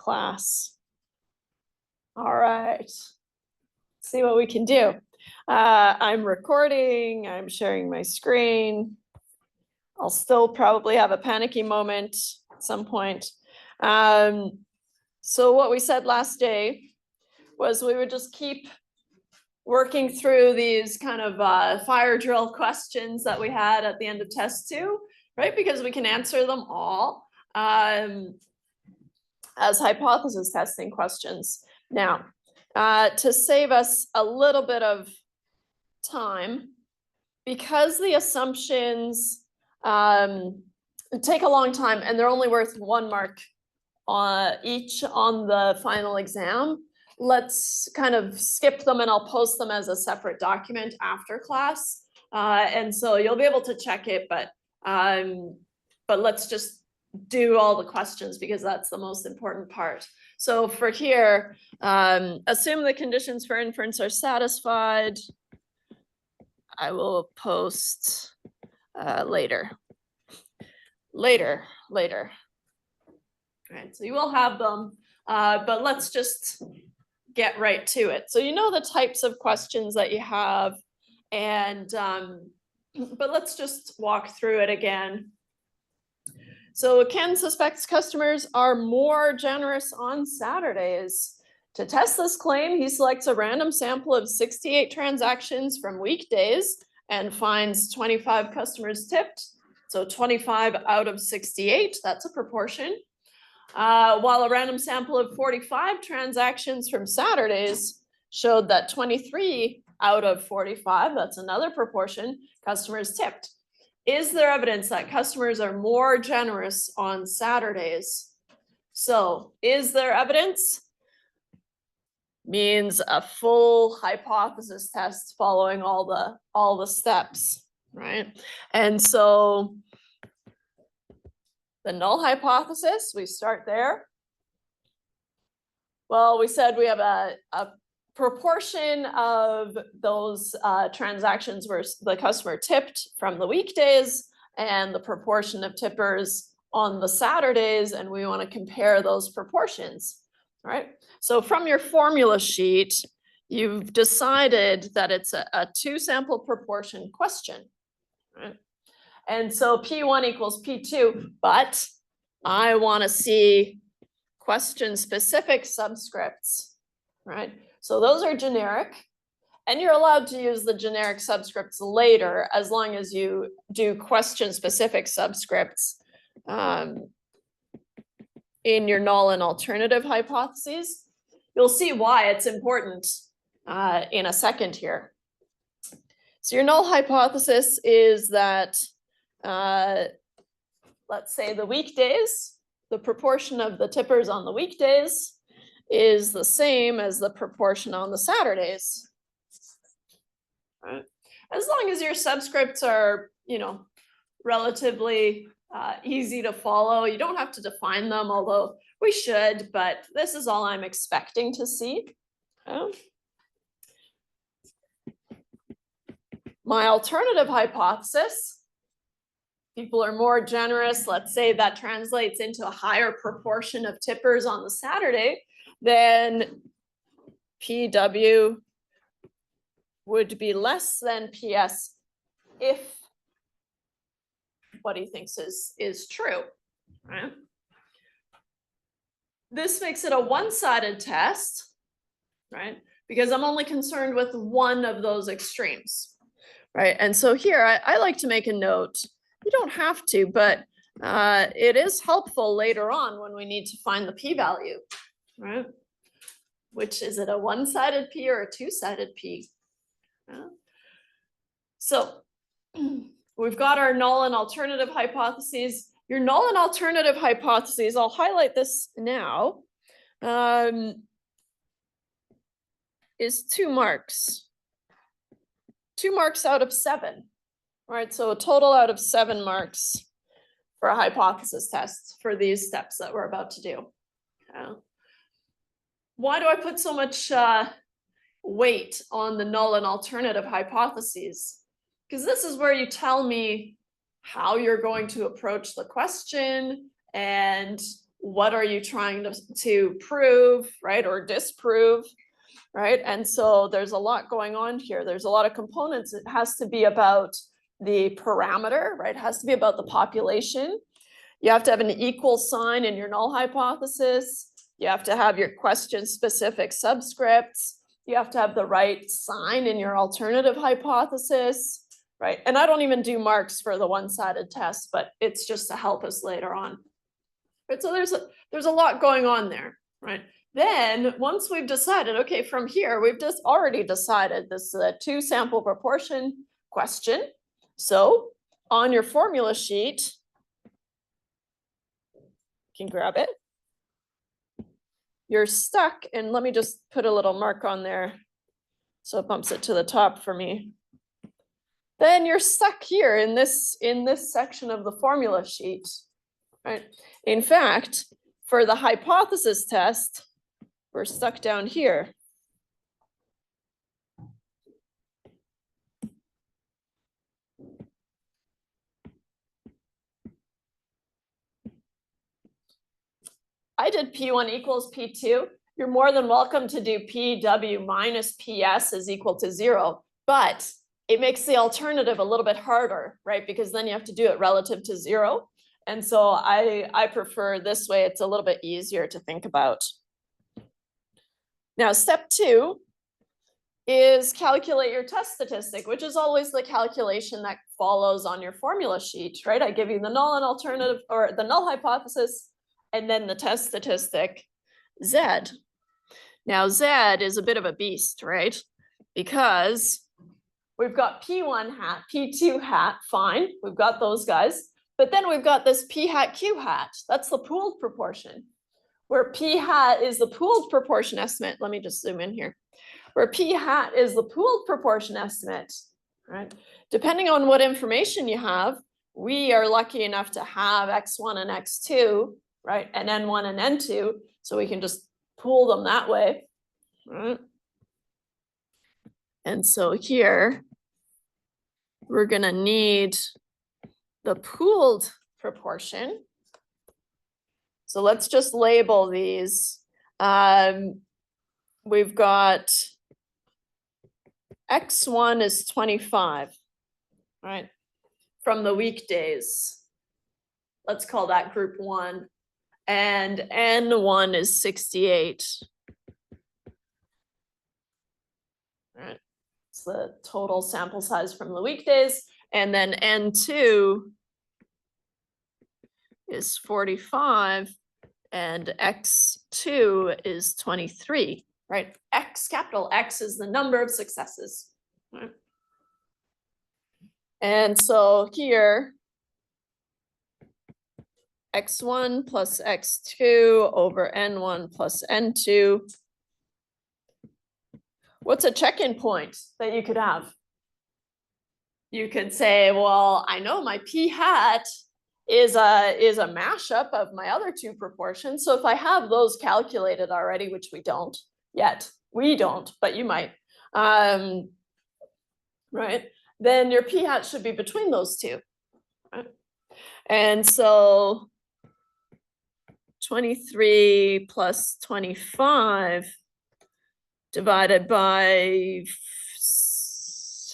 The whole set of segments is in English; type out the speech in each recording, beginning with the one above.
class. All right, let's see what we can do. I'm recording, I'm sharing my screen. I'll still probably have a panicky moment at some point. So what we said last day was we would just keep working through these kind of fire drill questions that we had at the end of test 2, right? Because we can answer them all as hypothesis testing questions. Now, to save us a little bit of time, because the assumptions take a long time and they're only worth 1 mark each on the final exam, let's kind of skip them and I'll post them as a separate document after class. And so you'll be able to check it, but let's just do all the questions because that's the most important part. So for here, assume the conditions for inference are satisfied. I will post later. Right, so you will have them, but let's just get right to it. So you know the types of questions that you have, and but let's just walk through it again. So Ken suspects customers are more generous on Saturdays. To test this claim, he selects a random sample of 68 transactions from weekdays and finds 25 customers tipped. So 25 out of 68, that's a proportion. While a random sample of 45 transactions from Saturdays showed that 23 out of 45, that's another proportion, customers tipped. Is there evidence that customers are more generous on Saturdays? So, is there evidence? Means a full hypothesis test following all the steps, right? And so the null hypothesis, we start there. Well, we said we have a proportion of those transactions where the customer tipped from the weekdays and the proportion of tippers on the Saturdays, and we want to compare those proportions, right? So from your formula sheet, you've decided that it's a 2-sample proportion question, right? And so P1 equals P2, but I want to see question-specific subscripts, right? So those are generic, and you're allowed to use the generic subscripts later as long as you do question-specific subscripts in your null and alternative hypotheses. You'll see why it's important in a second here. So your null hypothesis is that let's say the weekdays, the proportion of the tippers on the weekdays is the same as the proportion on the Saturdays. Right? As long as your subscripts are, relatively easy to follow, you don't have to define them, although we should, but this is all I'm expecting to see. My alternative hypothesis, people are more generous. Let's say that translates into a higher proportion of tippers on the Saturday, then PW would be less than PS if what he thinks is true, right? This makes it a one-sided test, right? Because I'm only concerned with one of those extremes, right? And so here I like to make a note. You don't have to, but it is helpful later on when we need to find the p-value, right? Which is it, a one-sided p or a two-sided p? So we've got our null and alternative hypotheses. Your null and alternative hypotheses, I'll highlight this now, is 2 marks. 2 marks out of 7. All right, so a total out of 7 marks for a hypothesis test for these steps that we're about to do. Why do I put so much weight on the null and alternative hypotheses? Because this is where you tell me how you're going to approach the question and what are you trying to prove, right, or disprove, right? And so there's a lot going on here. There's a lot of components. It has to be about the parameter, right? It has to be about the population. You have to have an equal sign in your null hypothesis. You have to have your question-specific subscripts. You have to have the right sign in your alternative hypothesis, right? And I don't even do marks for the one-sided test, but it's just to help us later on. Right, so there's a lot going on there, right? Then once we've decided, okay, from here, we've just already decided this is a 2 sample proportion question. So on your formula sheet, you can grab it. You're stuck, and let me just put a little mark on there so it bumps it to the top for me. Then you're stuck here in this section of the formula sheet, right? In fact, for the hypothesis test, we're stuck down here. I did P1 equals P2. You're more than welcome to do PW minus PS is equal to 0, but it makes the alternative a little bit harder, right? Because then you have to do it relative to 0. And so I prefer this way. It's a little bit easier to think about. Now, step 2 is calculate your test statistic, which is always the calculation that follows on your formula sheet, right? I give you the null and alternative, or the null hypothesis, and then the test statistic, Z. Now, Z is a bit of a beast, right? Because we've got P1 hat, P2 hat, fine, we've got those guys. But then we've got this P hat, Q hat. That's the pooled proportion. Where P hat is the pooled proportion estimate. Let me just zoom in here. Where P hat is the pooled proportion estimate, right? Depending on what information you have, we are lucky enough to have X1 and X2, right? And N1 and N2, so we can just pool them that way, right? And so here, we're gonna need the pooled proportion. So let's just label these. We've got X1 is 25, right? From the weekdays. Let's call that group 1. And N1 is 68. All right. It's the total sample size from the weekdays. And then N2 is 45 and X2 is 23, right? X, capital X, is the number of successes, right? And so here, X1 plus X2 over N1 plus N2. What's a check-in point that you could have? You could say, well, I know my P hat is a mashup of my other 2 proportions. So if I have those calculated already, which we don't yet, but you might, right? Then your P hat should be between those 2, right? And so 23 plus 25 divided by,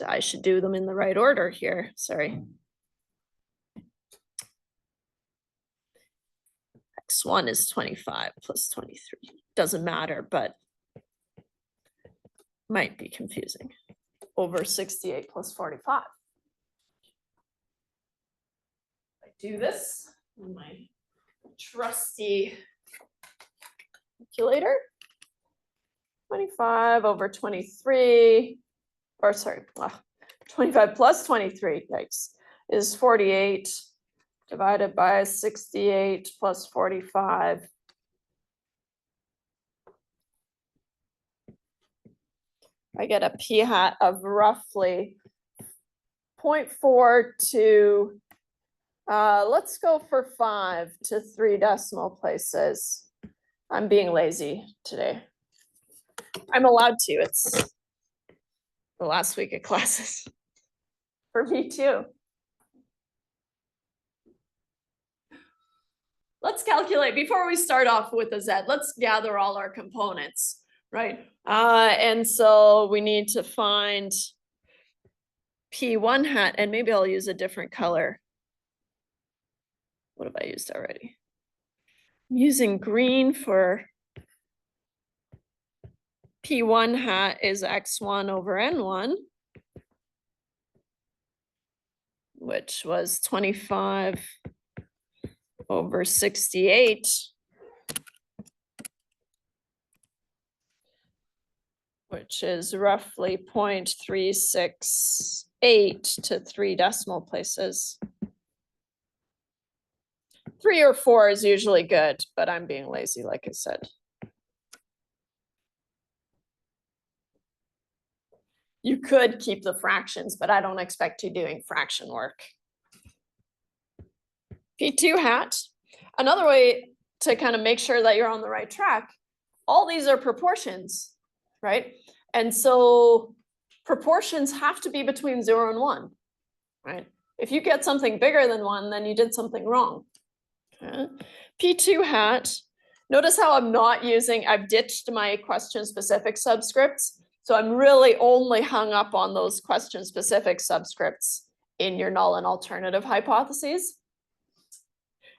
I should do them in the right order here, sorry. X1 is 25 plus 23. Doesn't matter, but might be confusing. Over 68 plus 45. I do this on my trusty calculator. 25 over 23, or sorry, 25 plus 23, yikes, is 48 divided by 68 plus 45. I get a P hat of roughly 0.4 to, let's go for 5 to 3 decimal places. I'm being lazy today. I'm allowed to, it's the last week of classes. For me too. let's calculate, before we start off with a Z, let's gather all our components, right? And so we need to find P1 hat, and maybe I'll use a different color. What have I used already? I'm using green for P1 hat is X1 over N1, which was 25 over 68. Which is roughly 0.368 to 3 decimal places. 3 or 4 is usually good, but I'm being lazy, like I said. You could keep the fractions, but I don't expect you doing fraction work. P2 hat, another way to kind of make sure that you're on the right track, all these are proportions, right? And so proportions have to be between 0 and 1, right? If you get something bigger than 1, then you did something wrong. Okay. P2 hat, notice how I'm not using, I've ditched my question-specific subscripts. So I'm really only hung up on those question-specific subscripts in your null and alternative hypotheses.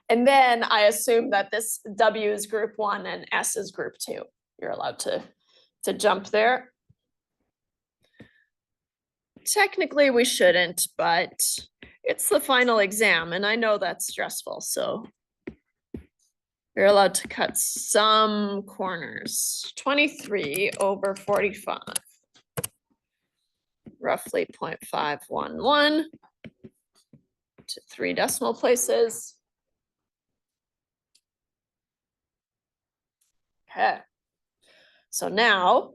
And then I assume that this W is group 1 and S is group 2. You're allowed to jump there. Technically we shouldn't, but it's the final exam and I know that's stressful, so you're allowed to cut some corners. 23 over 45, roughly 0.511 to 3 decimal places. Okay, so now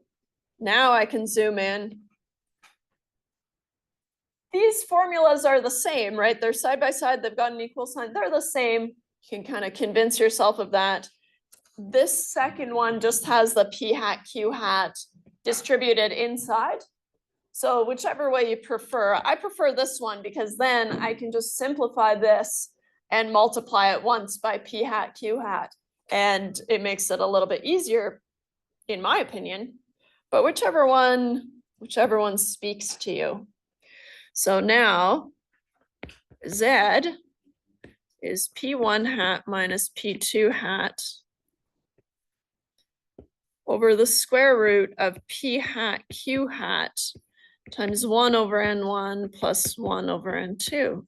I can zoom in. These formulas are the same, right? They're side by side, they've got an equal sign, they're the same. You can kind of convince yourself of that. This second one just has the P hat, Q hat distributed inside. So whichever way you prefer, I prefer this one because then I can just simplify this and multiply it once by P hat, Q hat. And it makes it a little bit easier, in my opinion, but whichever one speaks to you. So now Z is P1 hat minus P2 hat over the square root of P hat Q hat times 1 over N1 plus 1 over N2.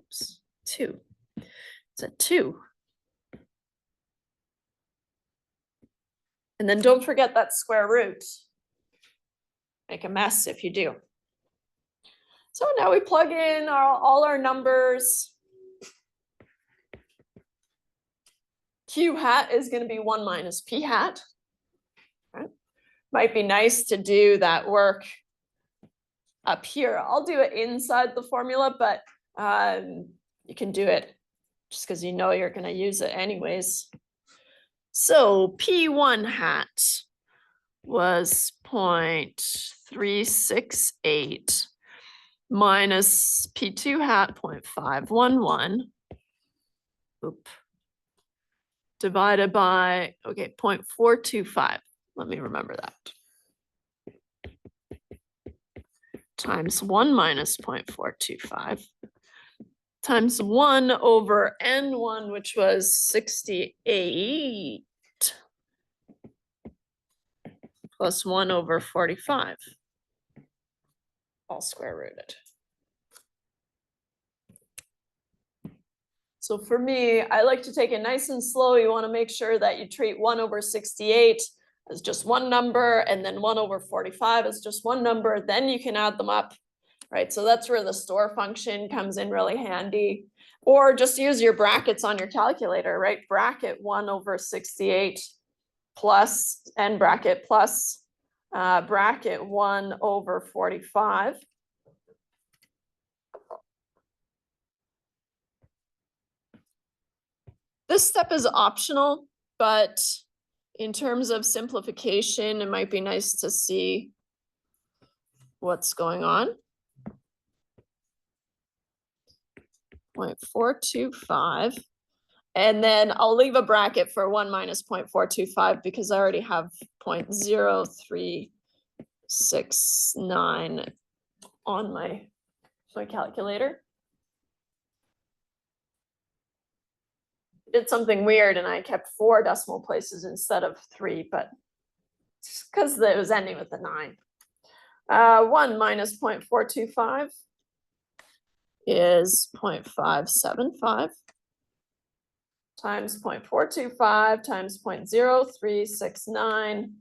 Oops, 2. It's a 2. And then don't forget that square root. Make a mess if you do. So now we plug in all our numbers. Q hat is going to be 1 minus P hat. Okay. Might be nice to do that work up here. I'll do it inside the formula, but you can do it just because you know you're going to use it anyways. So P1 hat was 0.368 minus P2 hat 0.511. Oop. Divided by, okay, 0.425. Let me remember that. Times 1 minus 0.425 times 1 over N1, which was 68, plus 1 over 45, all square rooted. So for me, I like to take it nice and slow. You want to make sure that you treat 1 over 68 as just one number, and then 1 over 45 as just one number, then you can add them up, right? So that's where the store function comes in really handy. Or just use your brackets on your calculator, right? Bracket 1 over 68 plus, and bracket plus bracket 1 over 45. This step is optional, but in terms of simplification, it might be nice to see what's going on. 0.425. And then I'll leave a bracket for 1 minus 0.425 because I already have 0.0369 on my calculator. Did something weird and I kept 4 decimal places instead of 3, but just because it was ending with a 9. 1 minus 0.425 is 0.575 times 0.425 times 0.0369.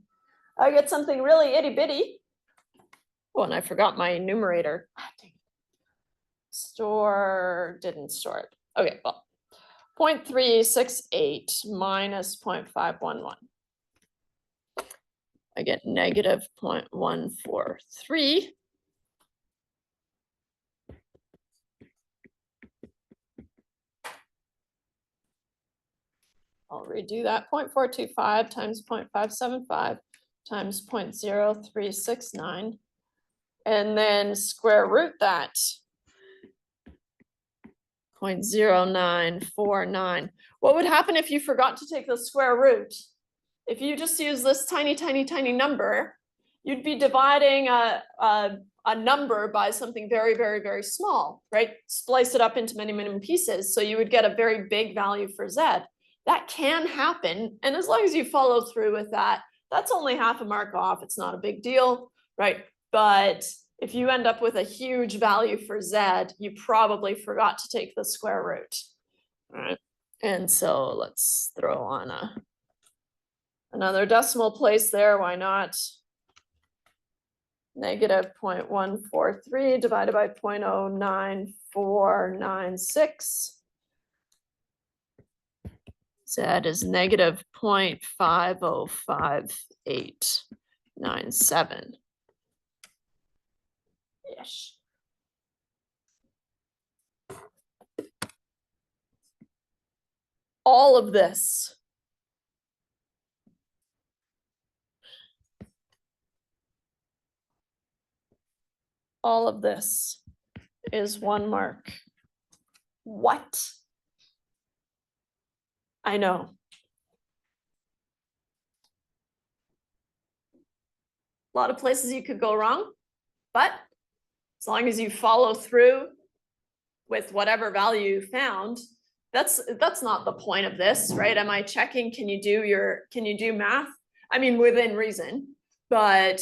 I get something really itty bitty. Oh, and I forgot my numerator. Didn't store it. Okay, well, 0.368 minus 0.511. I get negative 0.143. I'll redo that. 0.425 times 0.575 times 0.0369. And then square root that. 0.0949. What would happen if you forgot to take the square root? If you just use this tiny, tiny, tiny number, you'd be dividing a number by something very, very, very small, right? Splice it up into many, many pieces. So you would get a very big value for Z. That can happen. And as long as you follow through with that, that's only half a mark off. It's not a big deal, right? But if you end up with a huge value for Z, you probably forgot to take the square root. All right. And so let's throw on another decimal place there. Why not? Negative 0.143 divided by 0.09496. Z is negative 0.50587. Ish. All of this is 1 mark. What? I know. A lot of places you could go wrong, but as long as you follow through with whatever value you found, that's not the point of this, right? Am I checking, can you do math? I mean, within reason, but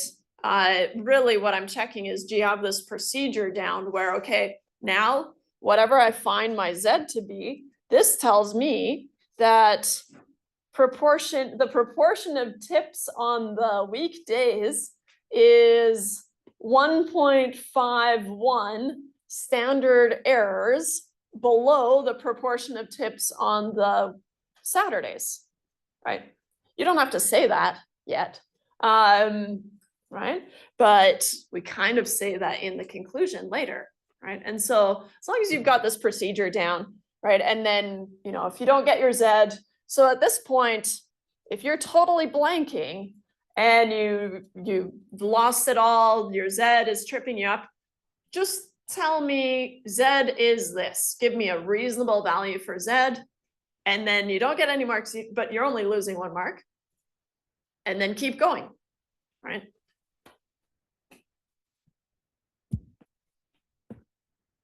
really what I'm checking is, do you have this procedure down where, okay, now whatever I find my Z to be, this tells me that the proportion of tips on the weekdays is 1.51 standard errors below the proportion of tips on the Saturdays, right? You don't have to say that yet, right? But we kind of say that in the conclusion later, right? And so as long as you've got this procedure down, right? And then, if you don't get your Z, so at this point, if you're totally blanking and you lost it all, your Z is tripping you up, just tell me Z is this. Give me a reasonable value for Z. And then you don't get any marks, but you're only losing 1 mark. And then keep going, right?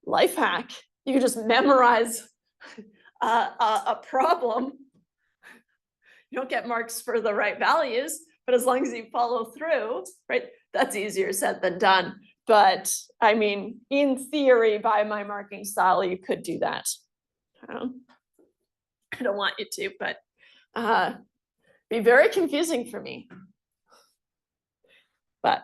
Life hack. You can just memorize a problem. You don't get marks for the right values, but as long as you follow through, right? That's easier said than done. But I mean, in theory, by my marking style, you could do that. I don't want you to, but be very confusing for me. But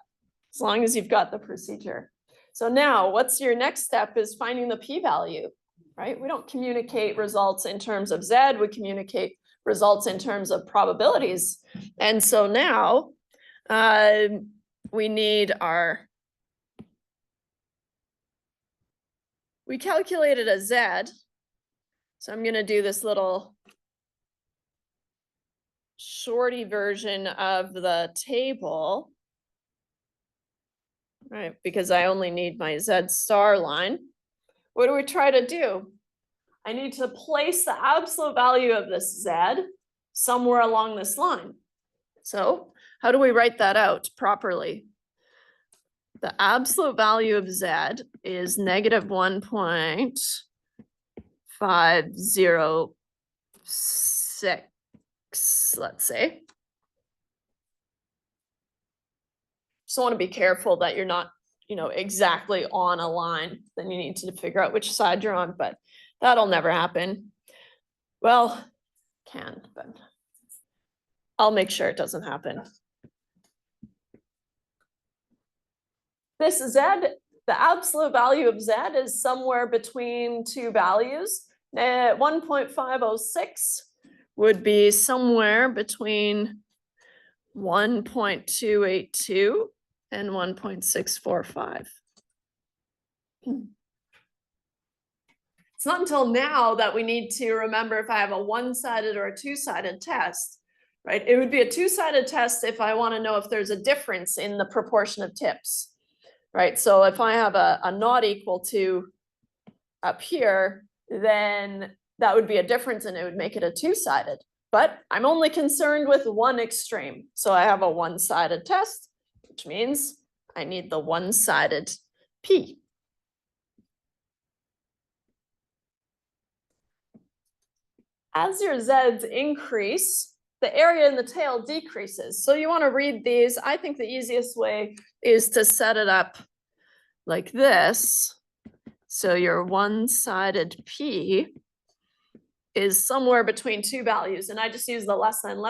as long as you've got the procedure. So now what's your next step is finding the p-value, right? We don't communicate results in terms of Z, we communicate results in terms of probabilities. And so now we calculated a Z. So I'm going to do this little shorty version of the table, right? Because I only need my Z star line. What do we try to do? I need to place the absolute value of this z somewhere along this line. So how do we write that out properly? The absolute value of z is negative 1.506, let's say. Just want to be careful that you're not, exactly on a line. Then you need to figure out which side you're on, but that'll never happen. Well, can, but I'll make sure it doesn't happen. This z, the absolute value of z is somewhere between two values. 1.506 would be somewhere between 1.282 and 1.645. It's not until now that we need to remember if I have a one-sided or a two-sided test, right? It would be a two-sided test if I want to know if there's a difference in the proportion of tips, right? So if I have a not equal to up here, then that would be a difference and it would make it a two-sided. But I'm only concerned with one extreme. So I have a one-sided test, which means I need the one-sided p. As your z's increase, the area in the tail decreases. So you want to read these. I think the easiest way is to set it up like this. So your one-sided p is somewhere between two values. And I just use the less than,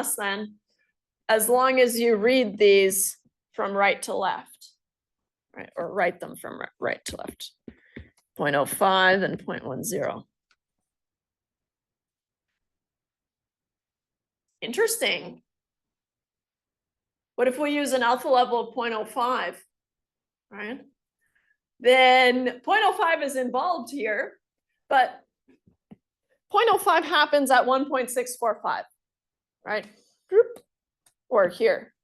as long as you read these from right to left, right? Or write them from right to left. 0.05 and 0.10. Interesting. What if we use an alpha level of 0.05, right? Then 0.05 is involved here, but 0.05 happens at 1.645, right? Or here.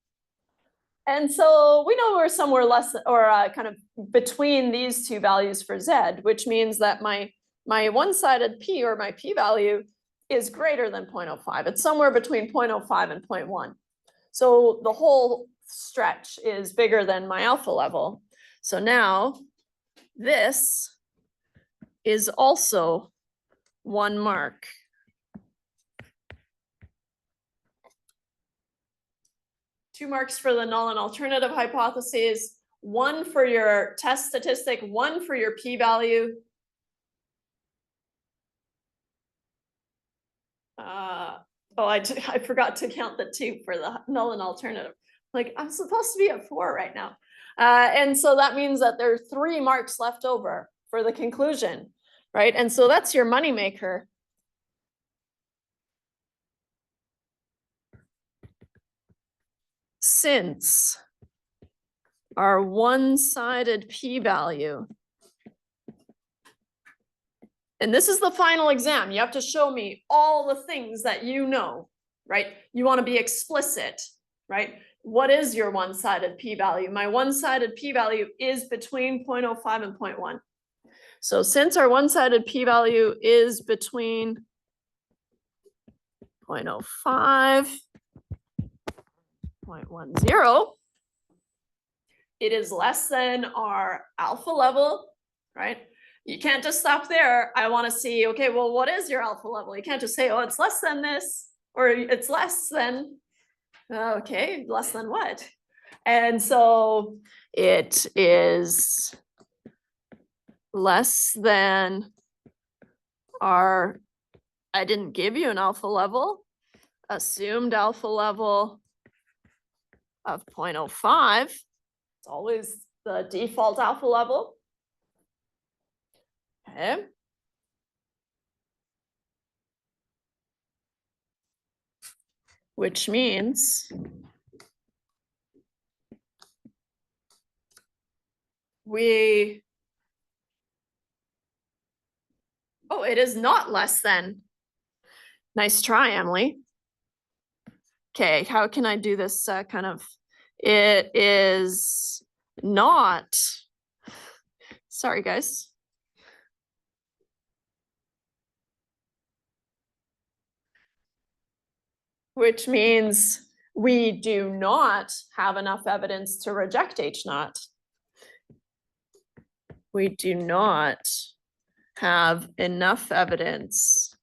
And so we know we're somewhere less or kind of between these two values for z, which means that my one-sided p or my p-value is greater than 0.05. It's somewhere between 0.05 and 0.1. So the whole stretch is bigger than my alpha level. So now this is also 1 mark. Two marks for the null and alternative hypotheses, 1 for your test statistic, 1 for your p-value. I forgot to count the 2 for the null and alternative. Like, I'm supposed to be at 4 right now. And so that means that there are 3 marks left over for the conclusion, right? And so that's your moneymaker. Since our one-sided p-value, and this is the final exam, you have to show me all the things that you know, right? You want to be explicit, right? What is your one-sided p-value? My one-sided p-value is between 0.05 and 0.1. So since our one-sided p-value is between 0.05, 0.10, it is less than our alpha level, right? You can't just stop there. I want to see, okay, well, what is your alpha level? You can't just say, oh, it's less than this, or it's less than, okay, less than what? And so it is less than our, I didn't give you an alpha level, assumed alpha level of 0.05. It's always the default alpha level. Okay. Which means it is not less than. Nice try, Emily. Okay, how can I do this it is not, sorry guys. which means we do not have enough evidence to reject H naught. We do not have enough evidence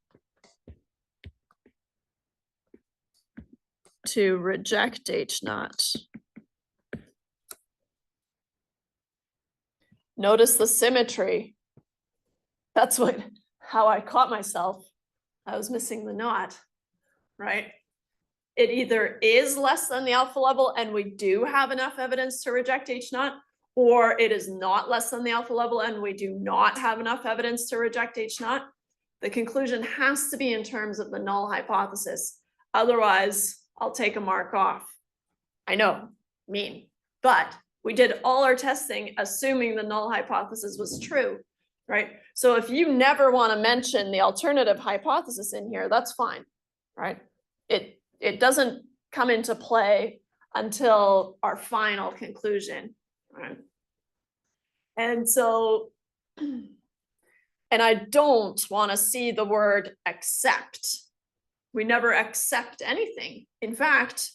to reject H naught. Notice the symmetry. That's how I caught myself. I was missing the naught, right? It either is less than the alpha level and we do have enough evidence to reject H naught, or it is not less than the alpha level and we do not have enough evidence to reject H naught. The conclusion has to be in terms of the null hypothesis. Otherwise, I'll take a mark off. I know, mean, but we did all our testing assuming the null hypothesis was true, right? So if you never want to mention the alternative hypothesis in here, that's fine, right? It doesn't come into play until our final conclusion, right? And so, and I don't want to see the word accept. We never accept anything. In fact,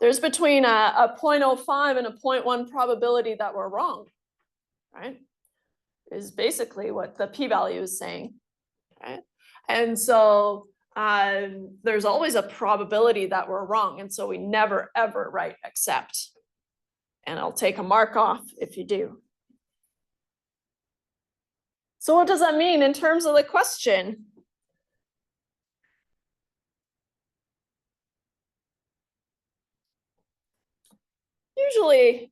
there's between a 0.05 and a 0.1 probability that we're wrong, right? Is basically what the p-value is saying, right? And so there's always a probability that we're wrong. And so we never, ever write accept. And I'll take a mark off if you do. So what does that mean in terms of the question? Usually,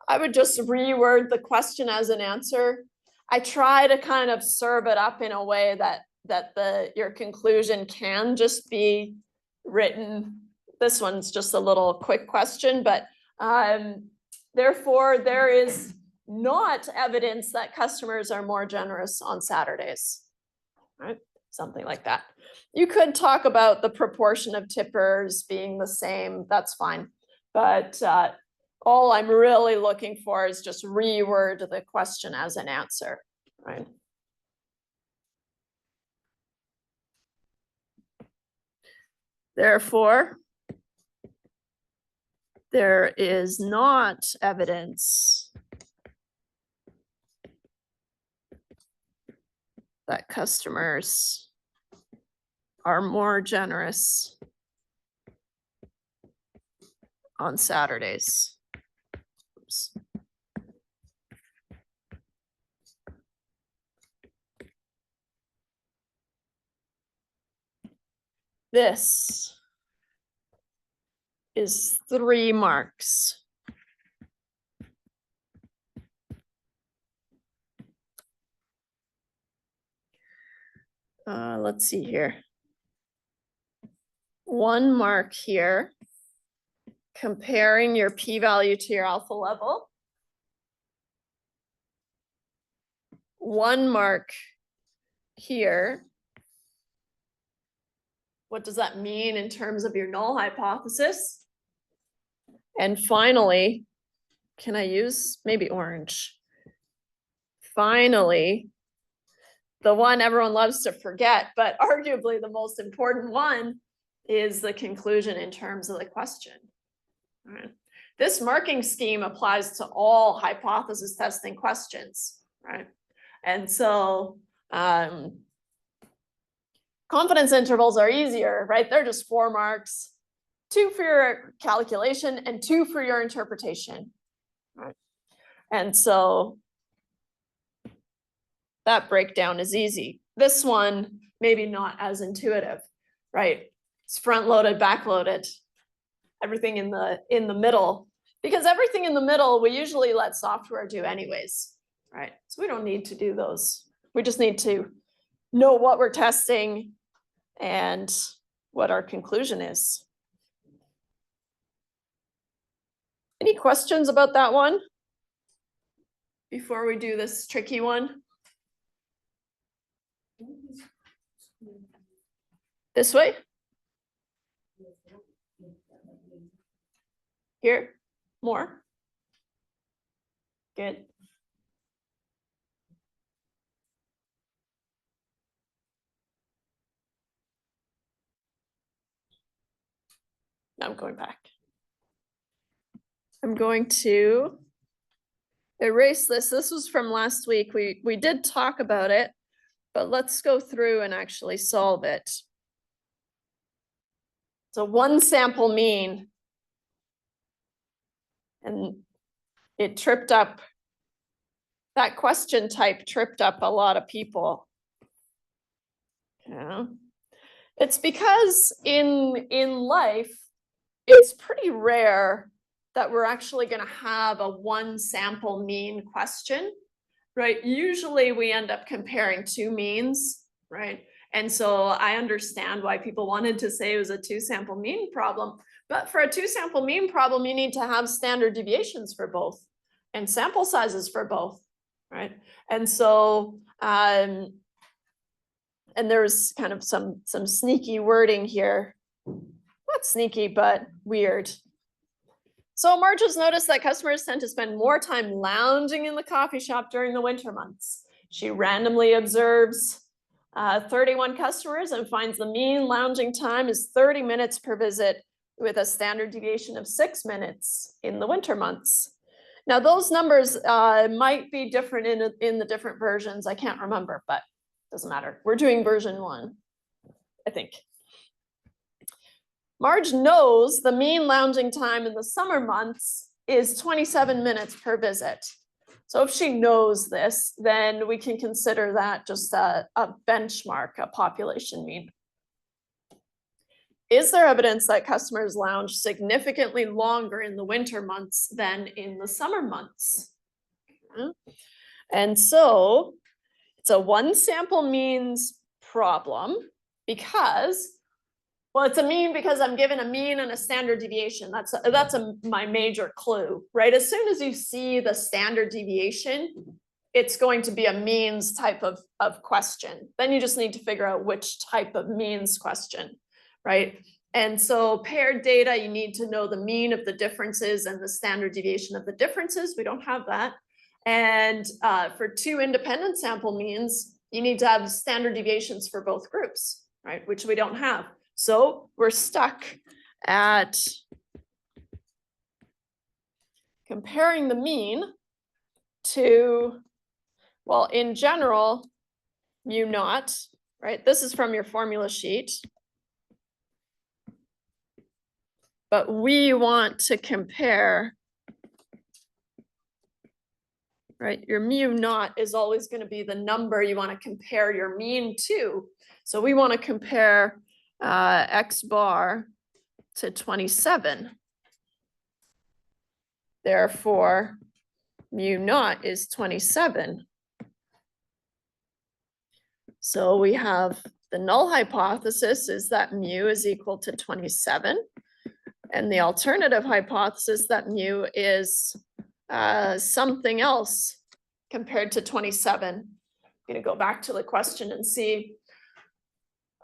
I would just reword the question as an answer. I try to kind of serve it up in a way that your conclusion can just be written. This one's just a little quick question, but therefore there is not evidence that customers are more generous on Saturdays, right? Something like that. You could talk about the proportion of tippers being the same, that's fine. But all I'm really looking for is just reword the question as an answer, right? Therefore, there is not evidence that customers are more generous on Saturdays. Oops. This is 3 marks. Let's see here. 1 mark here, comparing your p-value to your alpha level. 1 mark here. What does that mean in terms of your null hypothesis? And finally, can I use maybe orange? Finally, the one everyone loves to forget, but arguably the most important one, is the conclusion in terms of the question. All right. This marking scheme applies to all hypothesis testing questions, right? And so confidence intervals are easier, right? They're just 4 marks, 2 for your calculation and 2 for your interpretation, right? And so that breakdown is easy. This one, maybe not as intuitive, right? It's front loaded, back loaded, everything in the middle, because everything in the middle, we usually let software do anyways, right? So we don't need to do those. We just need to know what we're testing and what our conclusion is. Any questions about that one before we do this tricky one? This way? Here? More? Good. Now I'm going back. I'm going to erase this. This was from last week. We did talk about it, but let's go through and actually solve it. So one sample mean, and it tripped up, that question type tripped up a lot of people. Yeah. It's because in life, it's pretty rare that we're actually going to have a one sample mean question, right? Usually we end up comparing two means, right? And so I understand why people wanted to say it was a two sample mean problem, but for a two sample mean problem, you need to have standard deviations for both and sample sizes for both, right? And so, and there's kind of some sneaky wording here, not sneaky, but weird. So Marge has noticed that customers tend to spend more time lounging in the coffee shop during the winter months. She randomly observes 31 customers and finds the mean lounging time is 30 minutes per visit with a standard deviation of 6 minutes in the winter months. Now those numbers might be different in the different versions. I can't remember, but doesn't matter. We're doing version 1, I think. Marge knows the mean lounging time in the summer months is 27 minutes per visit. So if she knows this, then we can consider that just a benchmark, a population mean. Is there evidence that customers lounge significantly longer in the winter months than in the summer months? And so it's a one sample means problem because, well, it's a mean because I'm given a mean and a standard deviation. That's my major clue, right? As soon as you see the standard deviation, it's going to be a means type of question. Then you just need to figure out which type of means question, right? And so paired data, you need to know the mean of the differences and the standard deviation of the differences. We don't have that. And for two independent sample means, you need to have standard deviations for both groups, right? Which we don't have. So we're stuck at comparing the mean to, well, in general, mu naught, right? This is from your formula sheet. But we want to compare, right? Your mu naught is always going to be the number you want to compare your mean to. So we want to compare X bar to 27. Therefore, mu naught is 27. So we have the null hypothesis is that mu is equal to 27. And the alternative hypothesis that mu is something else compared to 27. I'm going to go back to the question and see,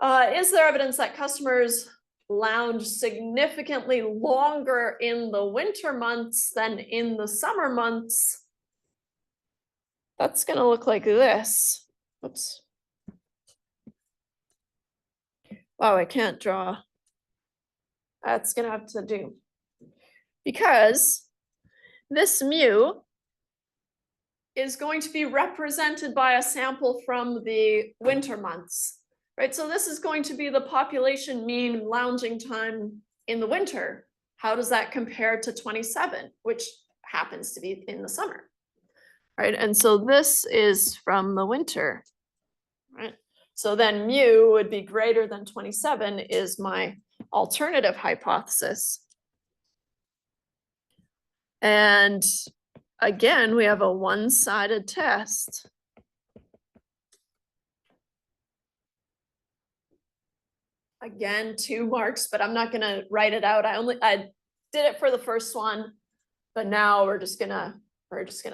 is there evidence that customers lounge significantly longer in the winter months than in the summer months? That's going to look like this. Oops. Wow, I can't draw. That's going to have to do. Because this mu is going to be represented by a sample from the winter months, right? So this is going to be the population mean lounging time in the winter. How does that compare to 27, which happens to be in the summer, right? And so this is from the winter, right? So then mu would be greater than 27 is my alternative hypothesis. And again, we have a one-sided test. Again, 2 marks, but I'm not gonna write it out. I did it for the first one, but now we're just gonna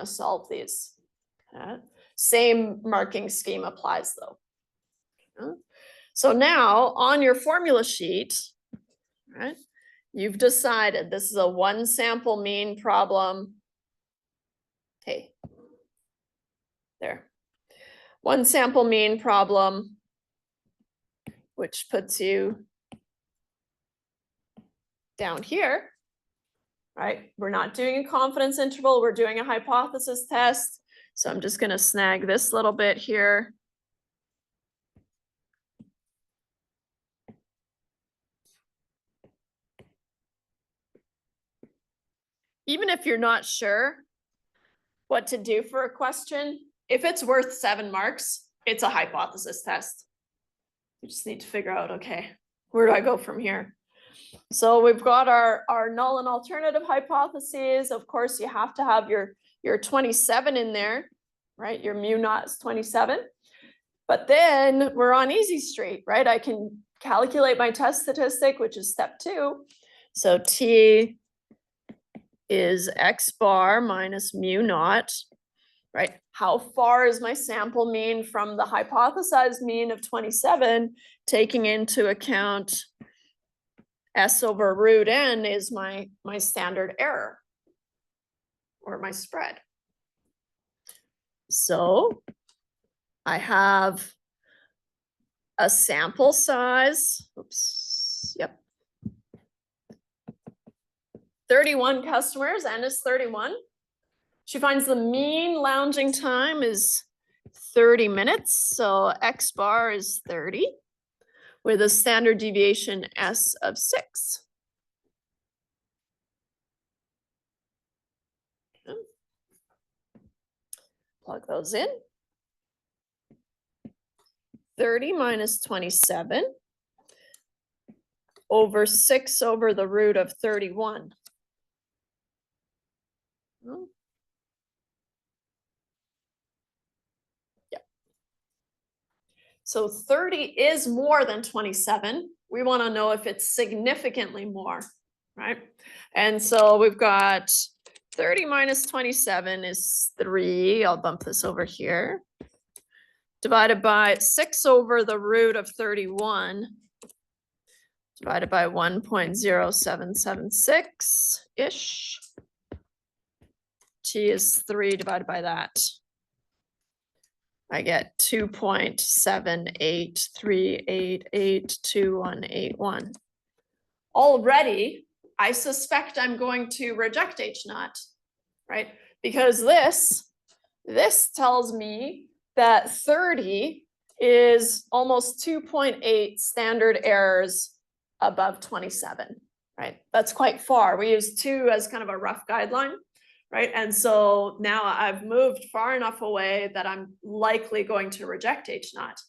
solve these. Same marking scheme applies though. So now on your formula sheet, right? You've decided this is a one sample mean problem. Hey, there. One sample mean problem, which puts you down here, right? We're not doing a confidence interval, we're doing a hypothesis test. So I'm just gonna snag this little bit here. Even if you're not sure what to do for a question, if it's worth 7 marks, it's a hypothesis test. You just need to figure out, okay, where do I go from here? So we've got our null and alternative hypotheses. Of course, you have to have your 27 in there, right? Your mu naught is 27. But then we're on easy street, right? I can calculate my test statistic, which is step 2. So T is X bar minus mu naught, right? How far is my sample mean from the hypothesized mean of 27, taking into account S over root n is my standard error or my spread. So I have a sample size, oops, yep. 31 customers, n is 31. She finds the mean lounging time is 30 minutes, so X bar is 30, with a standard deviation S of 6. Okay. Plug those in. 30 minus 27 over 6 over the root of 31. Yeah. So 30 is more than 27. We want to know if it's significantly more, right? And so we've got 30 minus 27 is 3. I'll bump this over here. Divided by 6 over the root of 31. Divided by 1.0776-ish. T is 3 divided by that. I get 2.78388181. Already, I suspect I'm going to reject H naught, right? Because this tells me that 30 is almost 2.8 standard errors above 27, right? That's quite far. We use 2 as kind of a rough guideline, right? And so now I've moved far enough away that I'm likely going to reject H naught.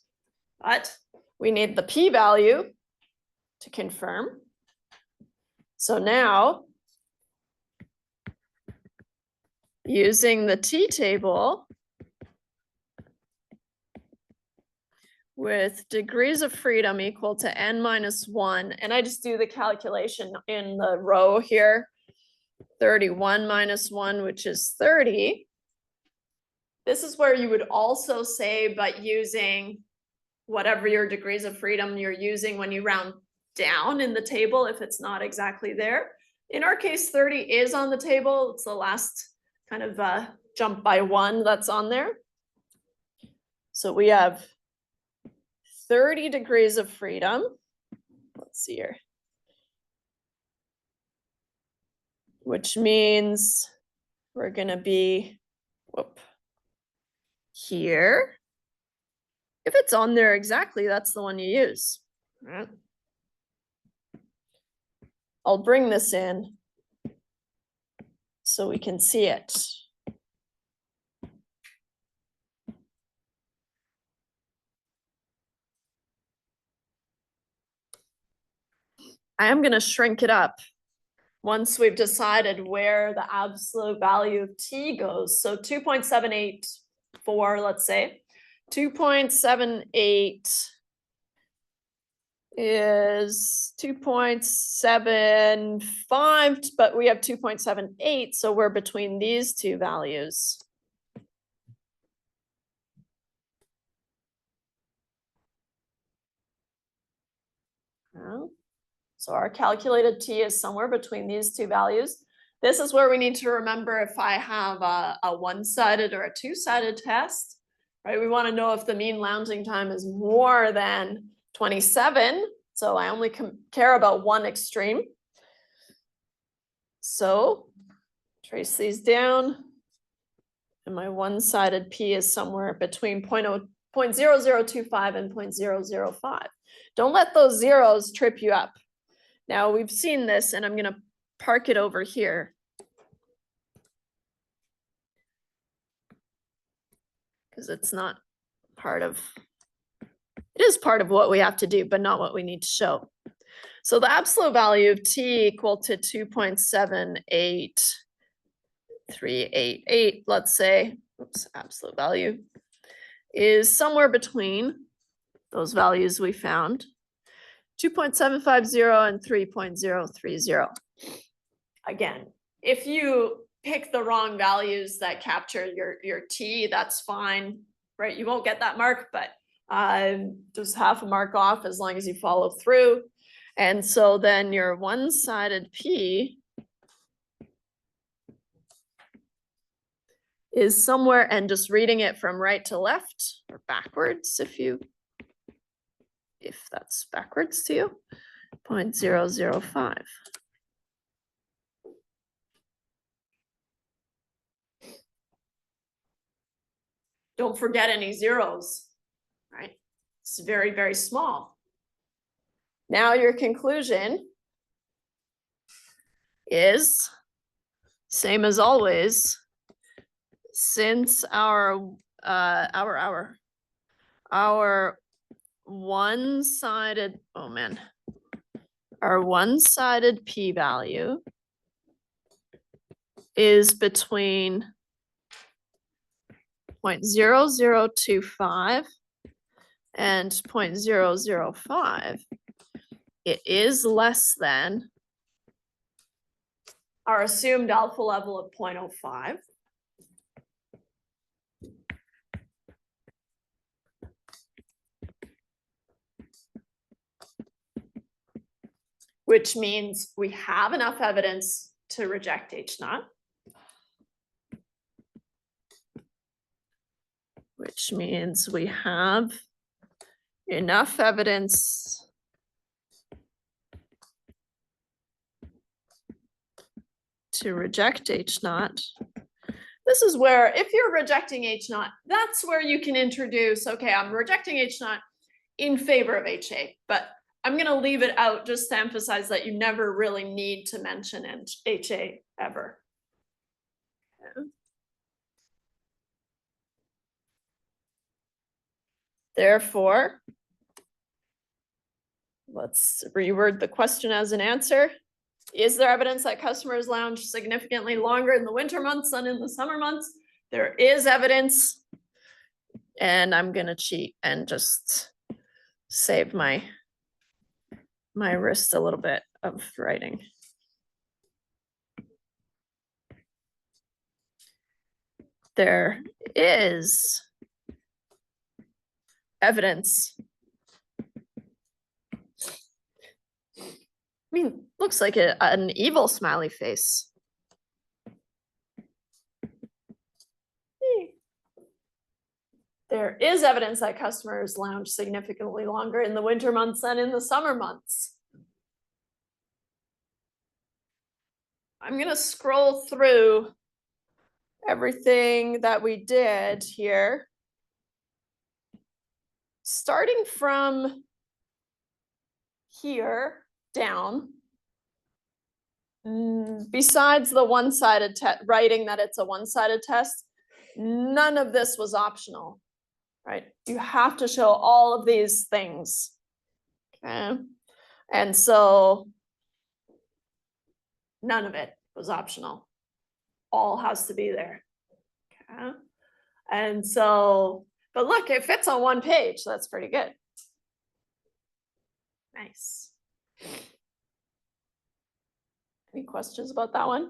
But we need the p-value to confirm. So now, using the t-table, with degrees of freedom equal to n minus 1, and I just do the calculation in the row here, 31 minus 1, which is 30. This is where you would also say, but using whatever your degrees of freedom you're using when you round down in the table, if it's not exactly there. In our case, 30 is on the table. It's the last kind of jump by 1 that's on there. So we have 30 degrees of freedom. Let's see here. Which means we're going to be here. If it's on there exactly, that's the one you use. Right. I'll bring this in so we can see it. I am going to shrink it up once we've decided where the absolute value of t goes. So 2.784, let's say. 2.78 is 2.75, but we have 2.78, so we're between these two values. So our calculated t is somewhere between these two values. This is where we need to remember if I have a one-sided or a two-sided test, right? We want to know if the mean lounging time is more than 27. So I only care about one extreme. So trace these down. And my one-sided P is somewhere between 0.0025 and 0.005. Don't let those zeros trip you up. Now we've seen this, and I'm going to park it over here. Because it's not part of, it is part of what we have to do, but not what we need to show. So the absolute value of T equal to 2.78388, let's say, oops, absolute value, is somewhere between those values we found, 2.750 and 3.030. Again, if you pick the wrong values that capture your T, that's fine, right? You won't get that mark, but just half a mark off as long as you follow through. And so then your one-sided P is somewhere, and just reading it from right to left or backwards if that's backwards to you, 0.005. Don't forget any zeros, right? It's very, very small. Now your conclusion is, same as always, since our one-sided, our one-sided p-value is between 0.0025 and 0.005, it is less than our assumed alpha level of 0.05. Which means we have enough evidence to reject H0. Which means we have enough evidence to reject H0. This is where, if you're rejecting H0, that's where you can introduce, okay, I'm rejecting H0 in favor of HA, but I'm going to leave it out just to emphasize that you never really need to mention HA ever. Okay. Therefore, let's reword the question as an answer. Is there evidence that customers lounge significantly longer in the winter months than in the summer months? There is evidence. And I'm going to cheat and just save my wrist a little bit of writing. There is evidence. I mean, looks like an evil smiley face. There is evidence that customers lounge significantly longer in the winter months than in the summer months. I'm going to scroll through everything that we did here. Starting from here down, besides the one-sided writing that it's a one-sided test, none of this was optional, right? You have to show all of these things, okay? And so none of it was optional. All has to be there, okay? And so, but look, it fits on one page. That's pretty good. Nice. Any questions about that one?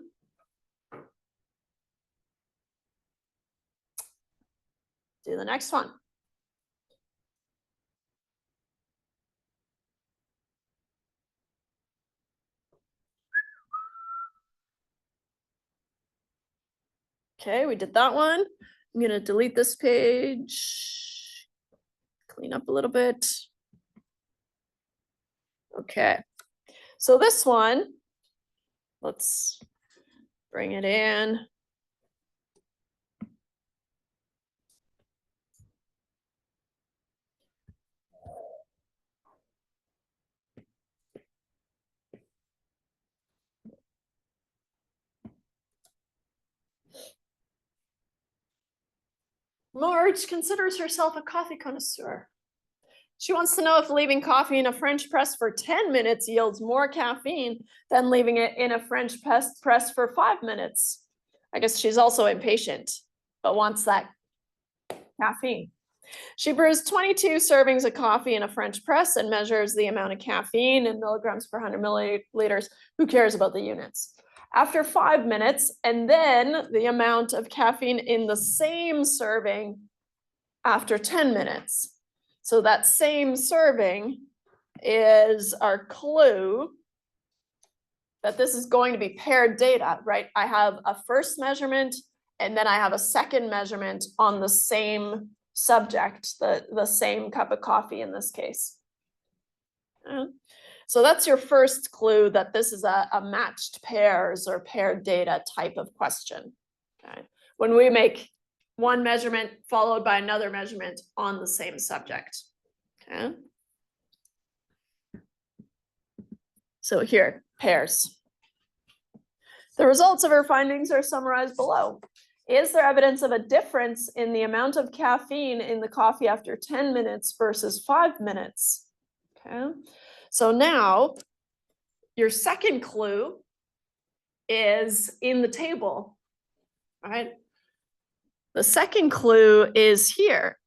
Do the next one. Okay, we did that one. I'm going to delete this page, clean up a little bit. Okay, so this one, let's Bring it in. Marge considers herself a coffee connoisseur. She wants to know if leaving coffee in a French press for 10 minutes yields more caffeine than leaving it in a French press for 5 minutes. I guess she's also impatient, but wants that caffeine. She brews 22 servings of coffee in a French press and measures the amount of caffeine in milligrams per 100 milliliters. Who cares about the units? After 5 minutes, and then the amount of caffeine in the same serving after 10 minutes. So that same serving is our clue that this is going to be paired data, right? I have a first measurement, and then I have a second measurement on the same subject, the same cup of coffee in this case. So that's your first clue that this is a matched pairs or paired data type of question. Okay. When we make one measurement followed by another measurement on the same subject. Okay. So here, pairs. The results of her findings are summarized below. Is there evidence of a difference in the amount of caffeine in the coffee after 10 minutes versus 5 minutes? Okay. So now your second clue is in the table, right? The second clue is here.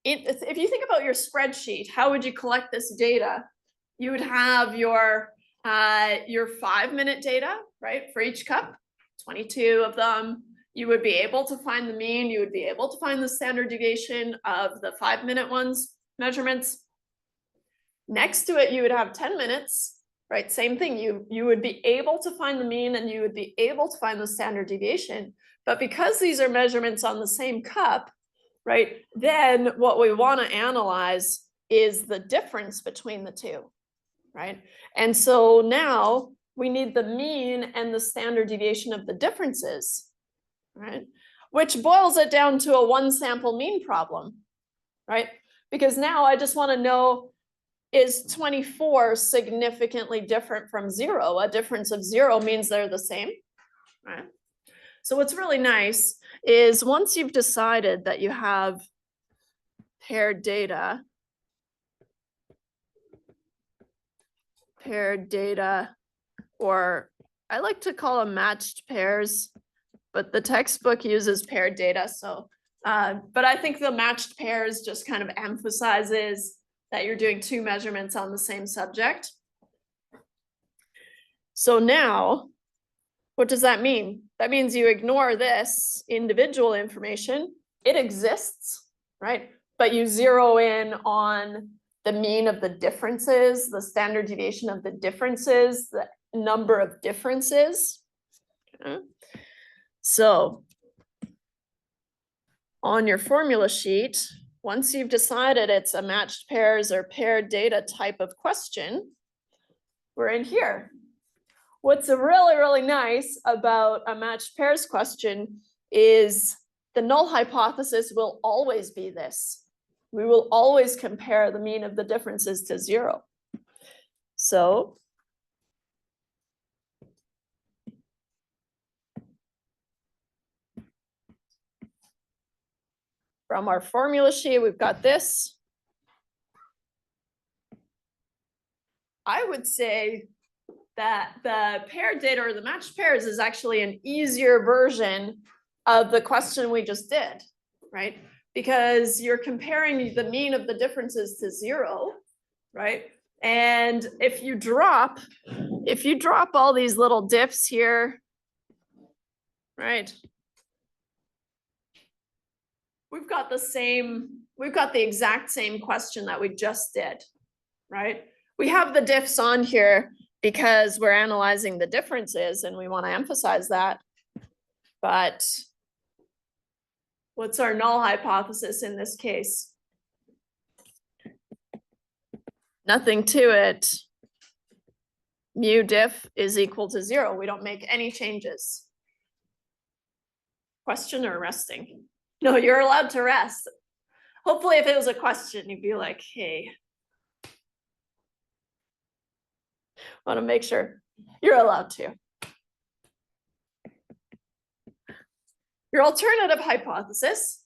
If you think about your spreadsheet, how would you collect this data? You would have your 5-minute data, right? For each cup, 22 of them. You would be able to find the mean. You would be able to find the standard deviation of the 5-minute ones measurements. Next to it, you would have 10 minutes, right? Same thing. You would be able to find the mean and you would be able to find the standard deviation. But because these are measurements on the same cup, right? Then what we want to analyze is the difference between the two, right? And so now we need the mean and the standard deviation of the differences, right? Which boils it down to a one sample mean problem, right? Because now I just want to know, is 24 significantly different from 0? A difference of 0 means they're the same, right? So what's really nice is once you've decided that you have paired data, or I like to call them matched pairs, but the textbook uses paired data. So, but I think the matched pairs just kind of emphasizes that you're doing 2 measurements on the same subject. So now, what does that mean? That means you ignore this individual information. It exists, right? But you zero in on the mean of the differences, the standard deviation of the differences, the number of differences. Okay. So on your formula sheet, once you've decided it's a matched pairs or paired data type of question, we're in here. What's really, really nice about a matched pairs question is the null hypothesis will always be this. We will always compare the mean of the differences to 0. So from our formula sheet, we've got this. I would say that the paired data or the matched pairs is actually an easier version of the question we just did, right? Because you're comparing the mean of the differences to 0, right? And if you drop all these little diffs here, right? We've got the exact same question that we just did, right? We have the diffs on here because we're analyzing the differences and we want to emphasize that. But what's our null hypothesis in this case? Nothing to it. mu diff is equal to 0. We don't make any changes. Question or resting? No, you're allowed to rest. Hopefully if it was a question, you'd be like, hey, want to make sure you're allowed to. Your alternative hypothesis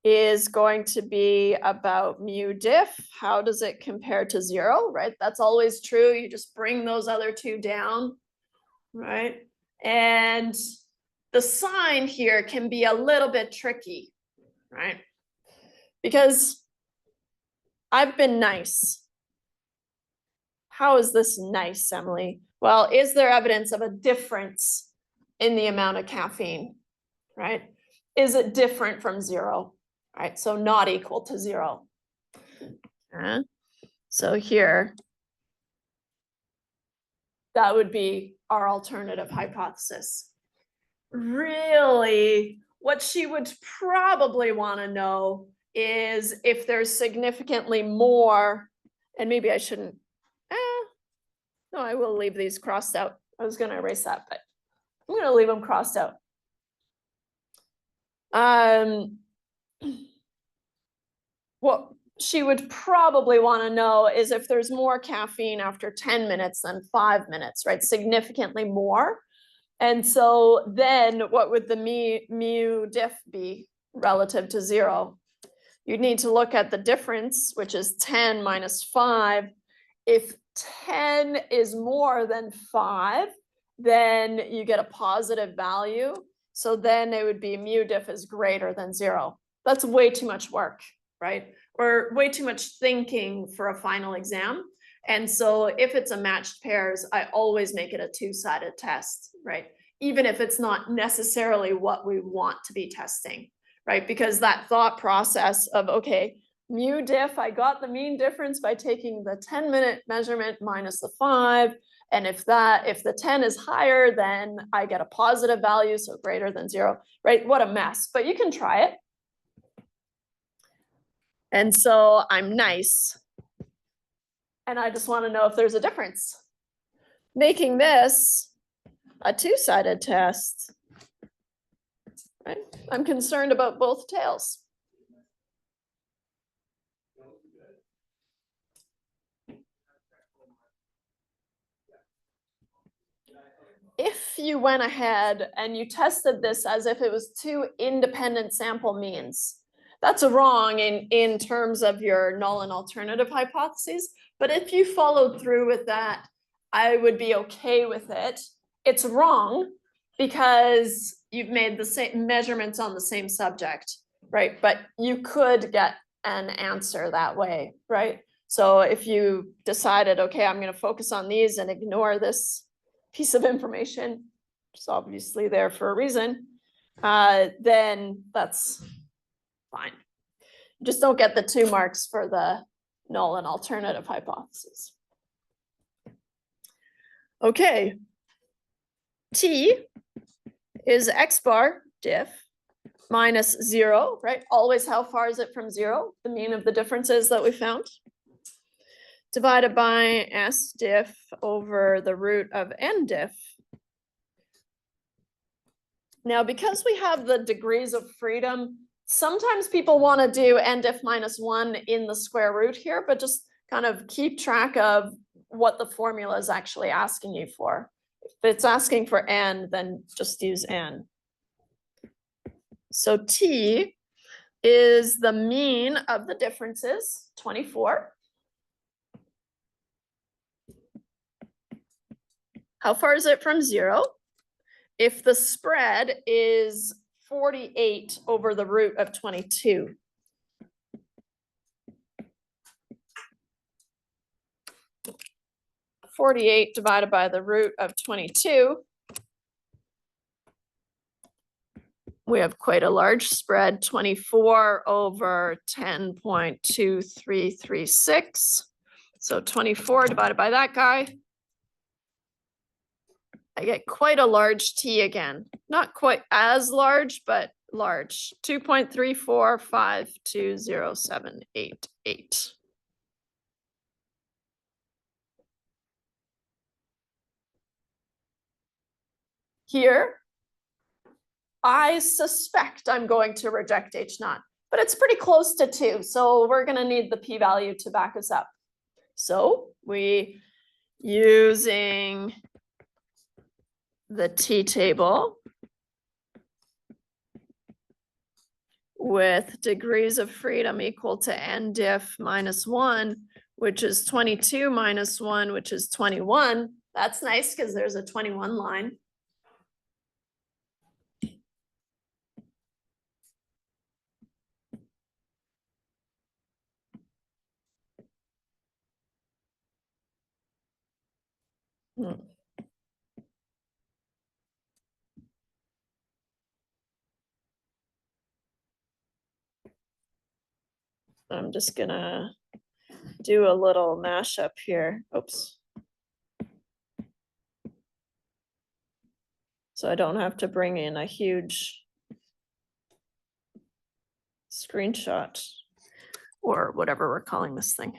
is going to be about mu diff. How does it compare to 0, right? That's always true. You just bring those other two down, right? And the sign here can be a little bit tricky, right? Because I've been nice. How is this nice, Emily? Well, is there evidence of a difference in the amount of caffeine, right? Is it different from 0, right? So not equal to 0. So here, that would be our alternative hypothesis. Really, what she would probably want to know is if there's significantly more, and maybe I shouldn't, no, I will leave these crossed out. I was going to erase that, but I'm going to leave them crossed out. What she would probably want to know is if there's more caffeine after 10 minutes than 5 minutes, right? Significantly more. And so then what would the mu diff be relative to 0? You'd need to look at the difference, which is 10 minus 5. If 10 is more than 5, then you get a positive value. So then it would be mu diff is greater than 0. That's way too much work, right? Or way too much thinking for a final exam. And so if it's a matched pairs, I always make it a two-sided test, right? Even if it's not necessarily what we want to be testing, right? Because that thought process of, okay, mu diff, I got the mean difference by taking the 10-minute measurement minus the 5. And if the 10 is higher, then I get a positive value, so greater than 0, right? What a mess, but you can try it. And so I'm nice. And I just want to know if there's a difference. Making this a two-sided test, right? I'm concerned about both tails. If you went ahead and you tested this as if it was two independent sample means, that's wrong in terms of your null and alternative hypotheses. But if you followed through with that, I would be okay with it. It's wrong because you've made the same measurements on the same subject, right? But you could get an answer that way, right? So if you decided, okay, I'm going to focus on these and ignore this piece of information, which is obviously there for a reason, then that's fine. Just don't get the 2 marks for the null and alternative hypothesis. Okay. T is x bar diff minus 0, right? Always how far is it from 0? The mean of the differences that we found. Divided by S diff over the root of N diff. Now, because we have the degrees of freedom, sometimes people want to do N diff minus 1 in the square root here, but just kind of keep track of what the formula is actually asking you for. If it's asking for N, then just use N. So T is the mean of the differences, 24. How far is it from 0? If the spread is 48 over the root of 22. (48) divided by the root of 22. We have quite a large spread, 24 over 10.2336. So 24 divided by that guy. I get quite a large T again. Not quite as large, but large. 2.34520788. here, I suspect I'm going to reject H naught, but it's pretty close to 2. So we're going to need the p-value to back us up. So we, using the t-table with degrees of freedom equal to n diff minus 1, which is 22 minus 1, which is 21. That's nice because there's a 21 line. I'm just gonna do a little mashup here. Oops. So I don't have to bring in a huge screenshot or whatever we're calling this thing.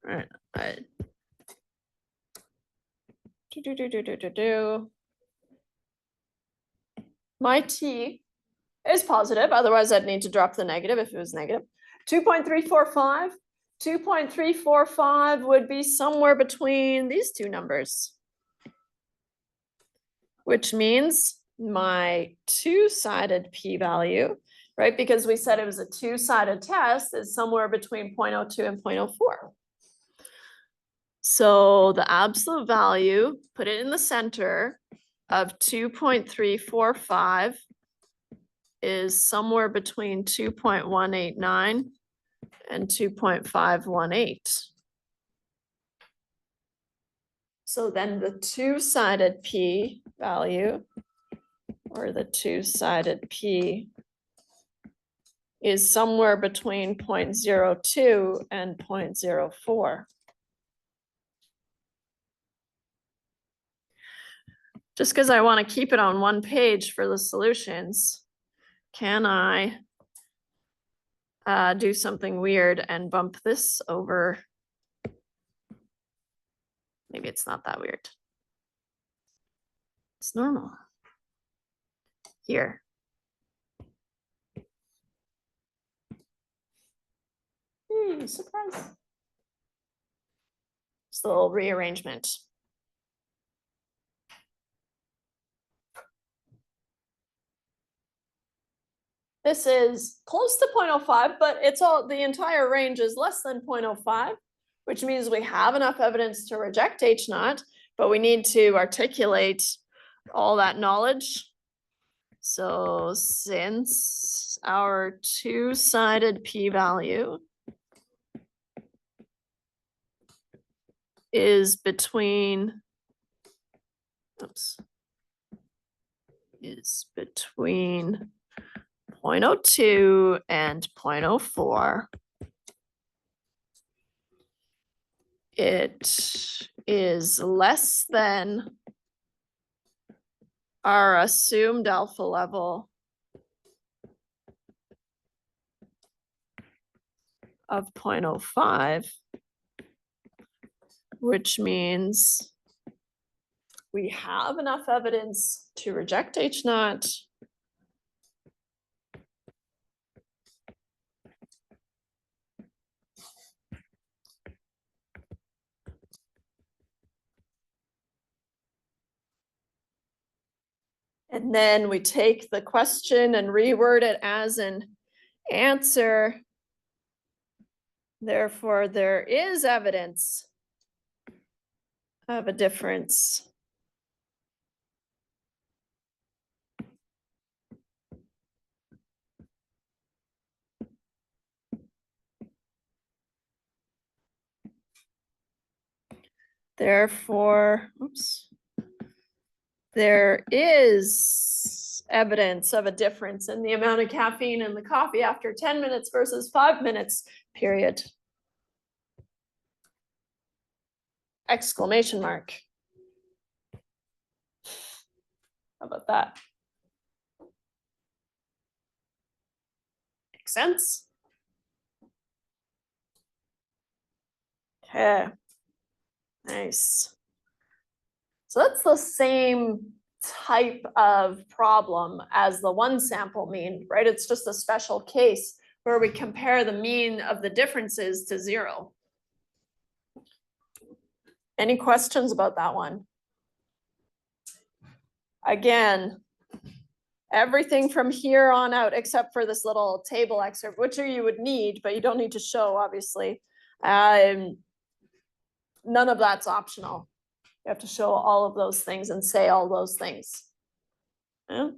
All right. My t is positive, otherwise I'd need to drop the negative if it was negative. 2.345. 2.345 would be somewhere between these two numbers, which means my two-sided p-value, right? Because we said it was a two-sided test, is somewhere between 0.02 and 0.04. So the absolute value, put it in the center of 2.345 is somewhere between 2.189 and 2.518. So then the two-sided p value, or the two-sided p, is somewhere between 0.02 and 0.04. Just because I want to keep it on one page for the solutions, can I do something weird and bump this over? Maybe it's not that weird. It's normal. Here. Surprise. Just a little rearrangement. This is close to 0.05, but it's all, the entire range is less than 0.05, which means we have enough evidence to reject H naught, but we need to articulate all that knowledge. So since our two-sided p-value is between, is between 0.02 and 0.04. It is less than our assumed alpha level of 0.05, which means we have enough evidence to reject H naught. And then we take the question and reword it as an answer. Therefore, there is evidence of a difference. Therefore, there is evidence of a difference in the amount of caffeine in the coffee after 10 minutes versus 5 minutes, period. Exclamation mark. How about that? Make sense? Okay. Nice. So that's the same type of problem as the one sample mean, right? It's just a special case where we compare the mean of the differences to 0. Any questions about that one? Again, everything from here on out, except for this little table excerpt, which you would need, but you don't need to show, obviously. None of that's optional. You have to show all of those things and say all those things. Yeah?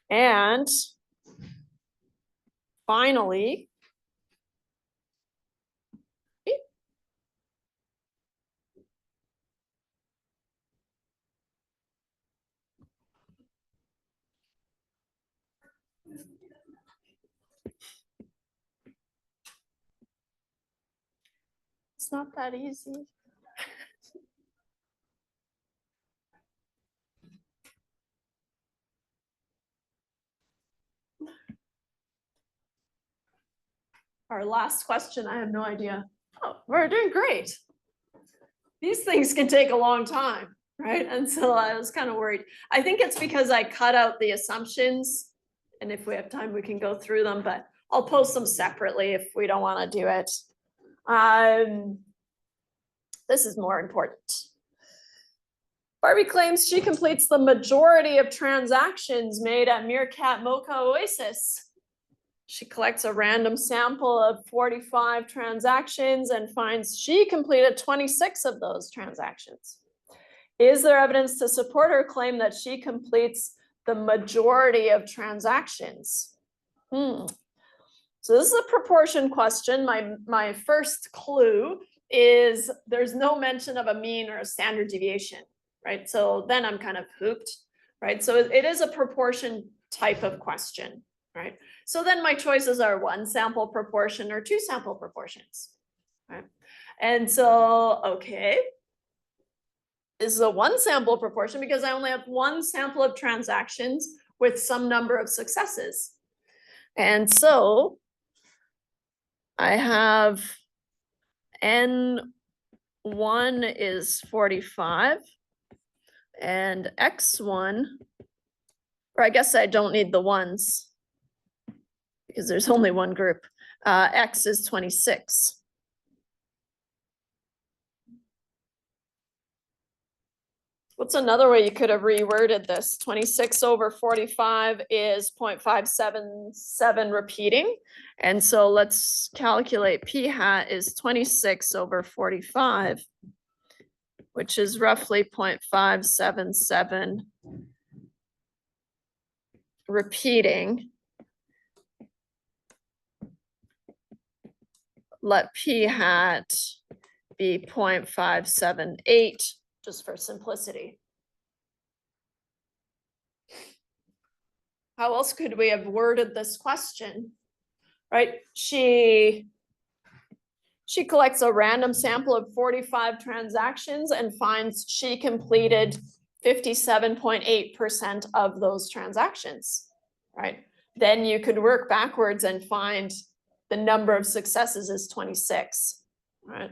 And finally, it's not that easy. Our last question, I have no idea. Oh, we're doing great. These things can take a long time, right? And so I was kind of worried. I think it's because I cut out the assumptions. And if we have time, we can go through them, but I'll post them separately if we don't want to do it. This is more important. Barbie claims she completes the majority of transactions made at Meerkat Mocha Oasis. She collects a random sample of 45 transactions and finds she completed 26 of those transactions. Is there evidence to support her claim that she completes the majority of transactions? So this is a proportion question. My first clue is there's no mention of a mean or a standard deviation, right? So then I'm kind of hooped, right? So it is a proportion type of question, right? So then my choices are one sample proportion or two sample proportions, right? And so, okay, this is a one sample proportion because I only have one sample of transactions with some number of successes. And so I have N1 is 45 and X1, or I guess I don't need the ones because there's only one group. X is 26. What's another way you could have reworded this? 26 over 45 is 0.577 repeating. And so let's calculate p hat is 26 over 45, which is roughly 0.577 repeating. Let p hat be 0.578 just for simplicity. How else could we have worded this question, right? She collects a random sample of 45 transactions and finds she completed 57.8% of those transactions, right? Then you could work backwards and find the number of successes is 26, right?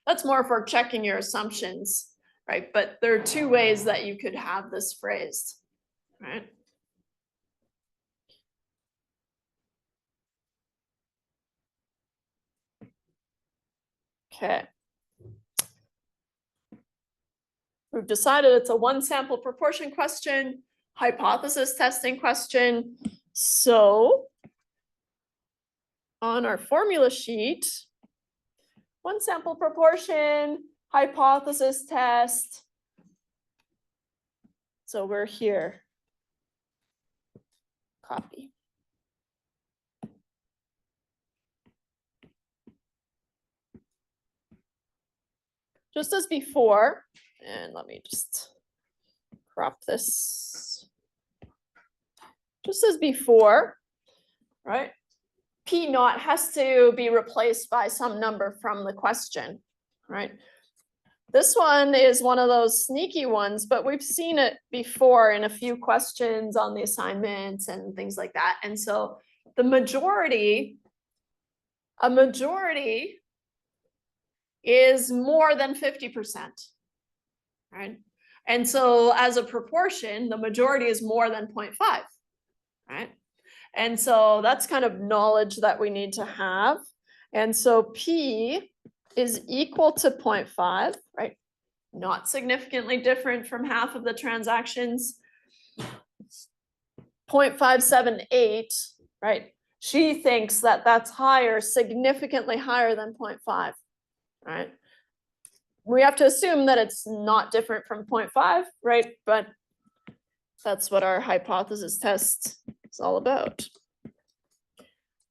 That's more for checking your assumptions, right? But there are two ways that you could have this phrased, right? Okay. We've decided it's a one sample proportion question, hypothesis testing question. So on our formula sheet, one sample proportion, hypothesis test. So we're here. Copy. Just as before, and let me just crop this. Just as before, right? P naught has to be replaced by some number from the question, right? This one is one of those sneaky ones, but we've seen it before in a few questions on the assignments and things like that. And so the majority, a majority is more than 50%, right? And so as a proportion, the majority is more than 0.5, right? And so that's kind of knowledge that we need to have. And so P is equal to 0.5, right? Not significantly different from half of the transactions. 0.578, right? She thinks that that's higher, significantly higher than 0.5, right? We have to assume that it's not different from 0.5, right? But that's what our hypothesis test is all about.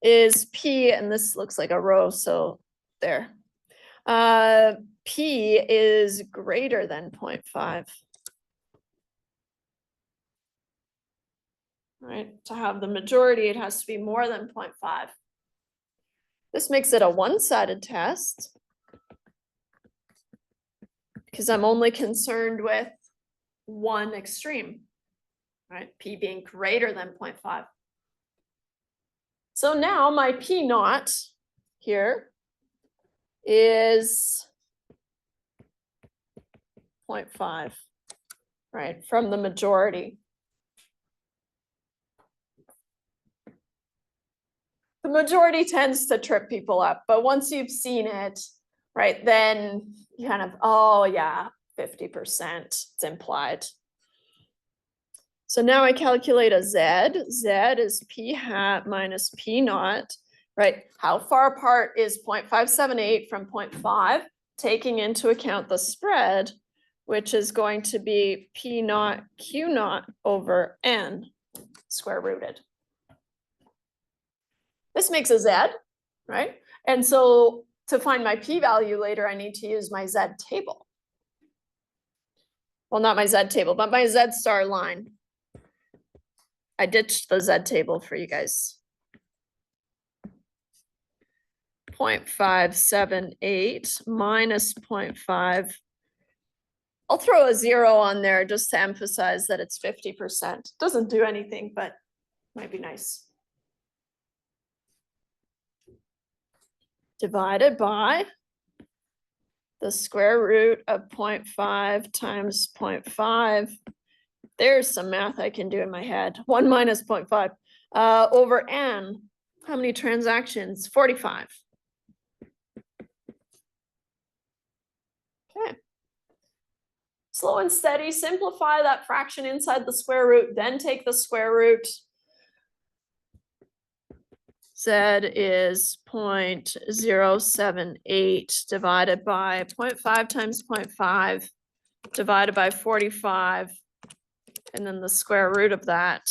Is P, and this looks like a row, so there. P is greater than 0.5. Right, to have the majority, it has to be more than 0.5. This makes it a one-sided test because I'm only concerned with one extreme, right? P being greater than 0.5. So now my P naught here is 0.5, right, from the majority. The majority tends to trip people up, but once you've seen it, right, then you kind of, oh yeah, 50%, it's implied. So now I calculate a Z. Z is P hat minus P naught, right? How far apart is 0.578 from 0.5, taking into account the spread, which is going to be P naught Q naught over N square rooted. This makes a Z, right? And so to find my p-value later, I need to use my Z table. Well, not my Z table, but my Z star line. I ditched the Z table for you guys. 0.578 minus 0.5. I'll throw a 0 on there just to emphasize that it's 50%. Doesn't do anything, but might be nice. Divided by the square root of 0.5 times 0.5. There's some math I can do in my head. 1 minus 0.5 over N. How many transactions? 45. Okay. Slow and steady, simplify that fraction inside the square root, then take the square root. Z is 0.078 divided by 0.5 times 0.5 divided by 45, and then the square root of that,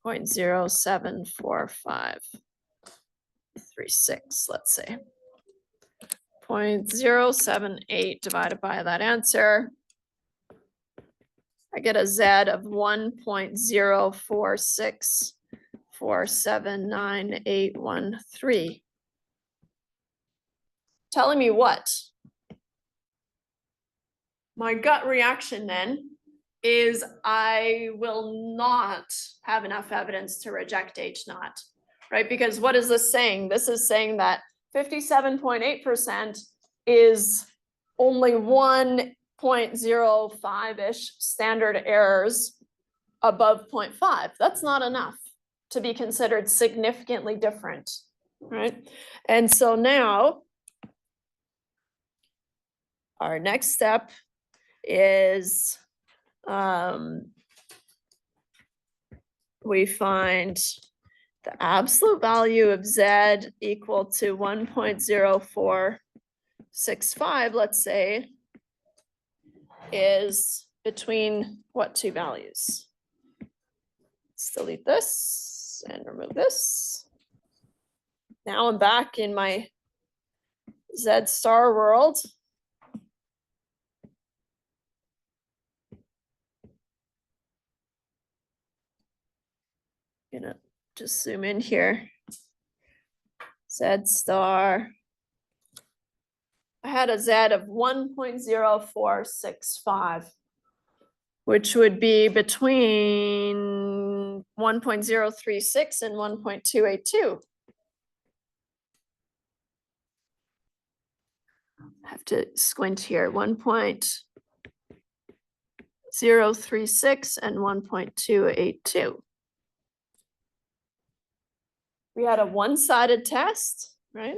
0.0745536, let's say. 0.078 divided by that answer. I get a Z of 1.046479813. Telling me what? My gut reaction then is I will not have enough evidence to reject H naught, right? Because what is this saying? This is saying that 57.8% is only 1.05-ish standard errors above 0.5. That's not enough to be considered significantly different, right? And so now our next step is we find the absolute value of Z equal to 1.0465, let's say, is between what two values? Let's delete this and remove this. Now I'm back in my Z star world. Gonna just zoom in here. Z star. I had a Z of 1.0465, which would be between 1.036 and 1.282. I have to squint here, 1.036 and 1.282. We had a one-sided test, right?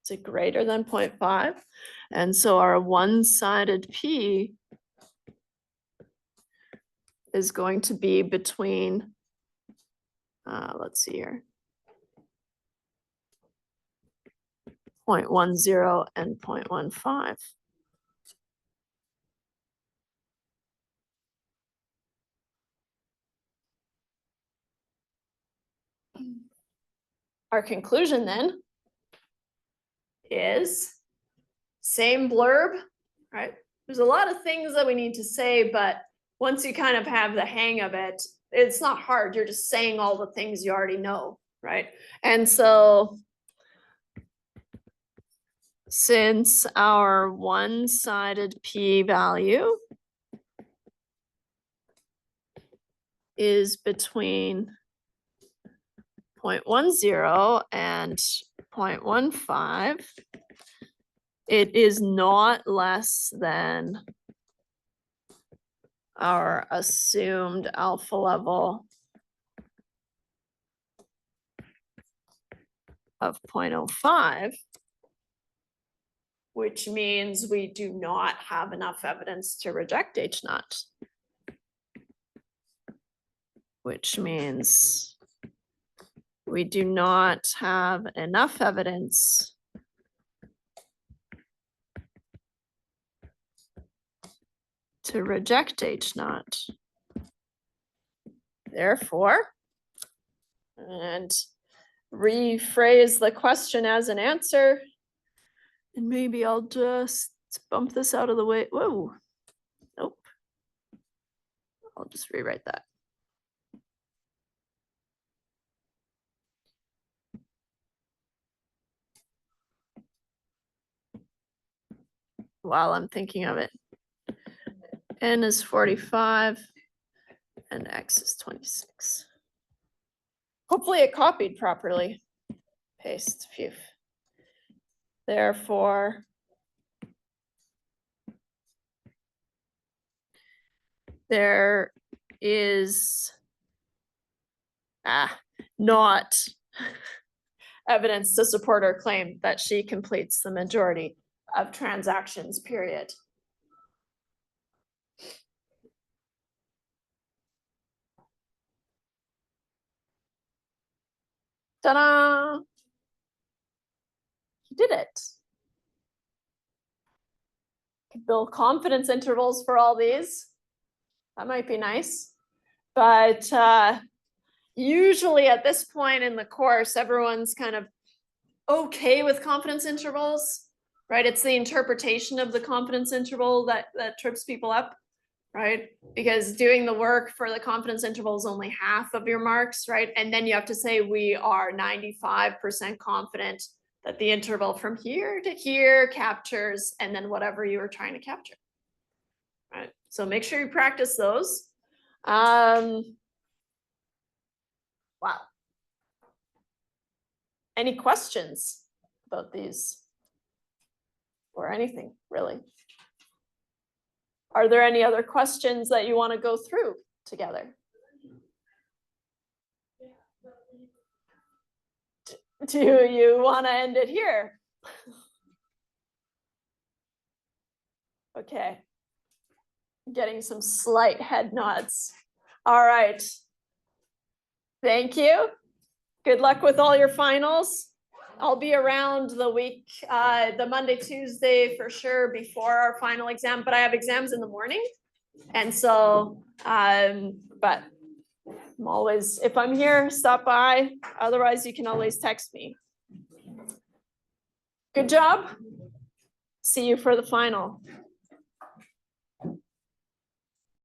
Is it greater than 0.5? And so our one-sided P is going to be between, let's see here, 0.10 and 0.15. Our conclusion then is same blurb, right? There's a lot of things that we need to say, but once you kind of have the hang of it, it's not hard. You're just saying all the things you already know, right? And so since our one-sided p-value is between 0.10 and 0.15, it is not less than our assumed alpha level of 0.05, which means we do not have enough evidence to reject H naught. Which means we do not have enough evidence to reject H naught. Therefore, and rephrase the question as an answer, and maybe I'll just bump this out of the way. Whoa, nope. I'll just rewrite that. While I'm thinking of it. N is 45 and X is 26. Hopefully it copied properly. Paste, phew. Therefore, there is not evidence to support her claim that she completes the majority of transactions, period. Ta-da! You did it. Could build confidence intervals for all these. That might be nice. But usually at this point in the course, everyone's kind of okay with confidence intervals, right? It's the interpretation of the confidence interval that trips people up, right? Because doing the work for the confidence interval is only half of your marks, right? And then you have to say we are 95% confident that the interval from here to here captures, and then whatever you were trying to capture, right? So make sure you practice those. Wow. Any questions about these or anything really? Are there any other questions that you want to go through together? Do you want to end it here? Okay. Getting some slight head nods. All right. Thank you. Good luck with all your finals. I'll be around the week, the Monday, Tuesday for sure before our final exam, but I have exams in the morning. And so, but I'm always, if I'm here, stop by. Otherwise, you can always text me. Good job. See you for the final.